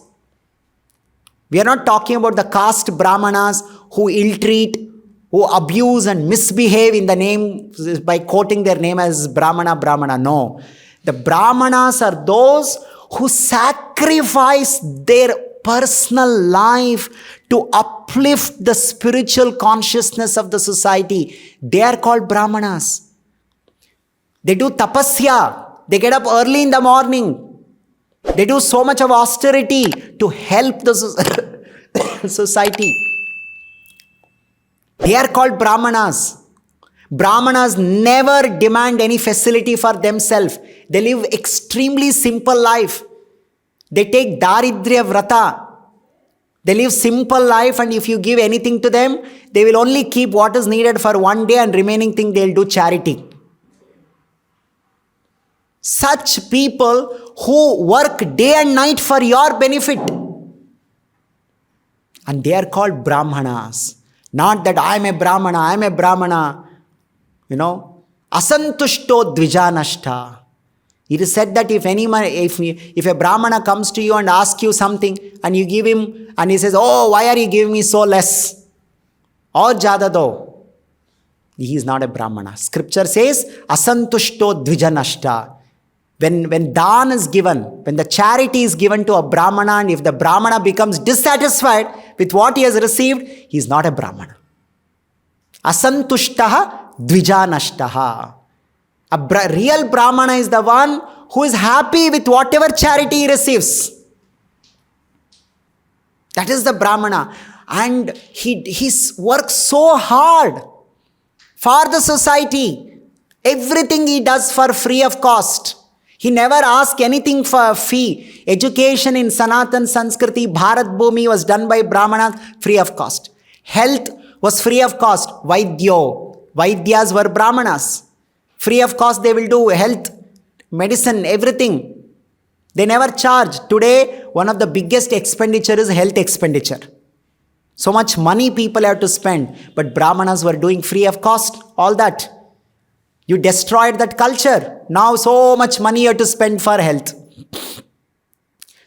We are not talking about the caste Brahmanas who ill-treat, who abuse and misbehave in the name, by quoting their name as Brahmana. No. The Brahmanas are those who sacrifice their personal life to uplift the spiritual consciousness of the society. They are called Brahmanas. They do tapasya. They get up early in the morning. They do so much of austerity to help the society. They are called Brahmanas. Brahmanas never demand any facility for themselves. They live extremely simple life. They take Daridrya Vrata. They live simple life, and if you give anything to them, they will only keep what is needed for one day and remaining thing they will do charity. Such people who work day and night for your benefit. And they are called Brahmanas. Not that I am a Brahmana. Asantushto dvijanashta. It is said that if a Brahmana comes to you and asks you something and you give him and he says, oh, why are you giving me so less? Or jada do. He is not a Brahmana. Scripture says, asantushto dvijanashta. When dan is given, when the charity is given to a Brahmana, and if the Brahmana becomes dissatisfied with what he has received, he is not a Brahmana. Asantushtaha dvijanashtaha. A real Brahmana is the one who is happy with whatever charity he receives. That is the Brahmana. And he works so hard for the society. Everything he does for free of cost. He never asks anything for a fee. Education in Sanatan Sanskriti, Bharat Bhumi was done by Brahmanas free of cost. Health was free of cost. Vaidyas were Brahmanas. Free of cost they will do health, medicine, everything. They never charge. Today, one of the biggest expenditure is health expenditure. So much money people have to spend. But Brahmanas were doing free of cost, all that. You destroyed that culture. Now so much money you have to spend for health.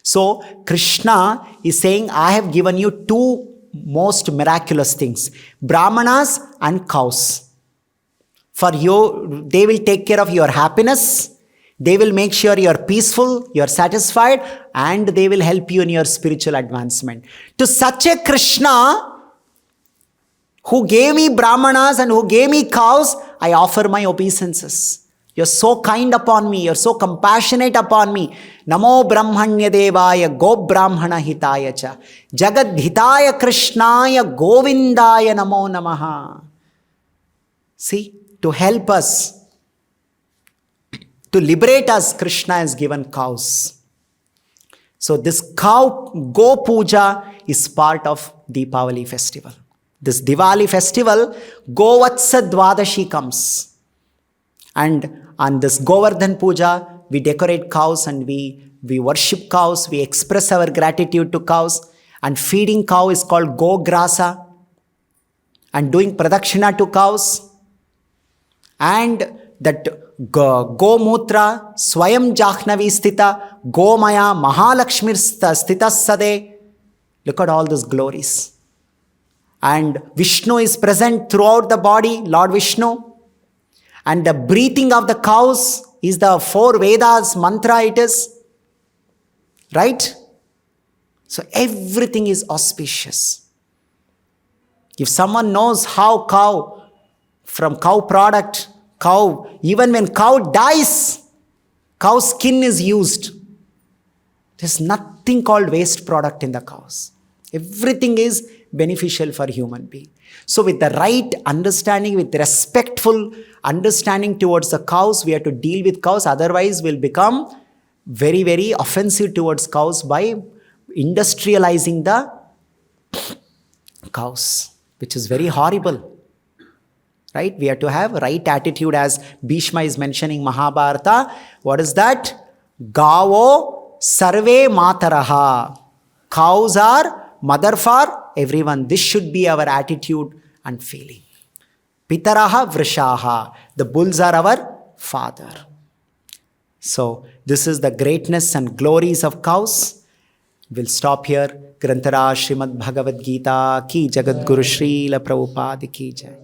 So Krishna is saying, I have given you two most miraculous things. Brahmanas and cows. For you, they will take care of your happiness. They will make sure you are peaceful, you are satisfied, and they will help you in your spiritual advancement. To such a Krishna who gave me Brahmanas and who gave me cows, I offer my obeisances. You're so kind upon me. You're so compassionate upon me. Namo Brahmanya Devaya Go Brahmana Hitaya Cha Jagad Hitaya Krishnaya Govindaya Namo Namaha. See, to help us, to liberate us, Krishna has given cows. So this Go Puja is part of Deepavali festival. This Diwali festival, Govatsa Dwadashi comes. And on this Govardhan Puja, we decorate cows and we We worship cows, we express our gratitude to cows, and feeding cow is called gograsa, and doing pradakshina to cows, and that gomutra, swayam jahnavi stita, gomaya, mahalakshmir stita sade. Look at all those glories. And Vishnu is present throughout the body, Lord Vishnu. And the breathing of the cows is the 4 Vedas mantra it is. Right? So everything is auspicious. If someone knows how cow, from cow product, cow, even when cow dies, cow skin is used. There's nothing called waste product in the cows. Everything is beneficial for human being. So with the right understanding, with respectful understanding towards the cows, we have to deal with cows. Otherwise, we'll become very, very offensive towards cows by industrializing the cows, which is very horrible. Right? We have to have right attitude, as Bhishma is mentioning Mahabharata. What is that? Gavo sarve mataraha. Cows are mother for everyone. This should be our attitude and feeling. Pitaraha vrishaha. The bulls are our father. So this is the greatness and glories of cows. We'll stop here. Grantara Srimad Bhagavad Gita ki Jagadguru Srila Prabhupada ki jai.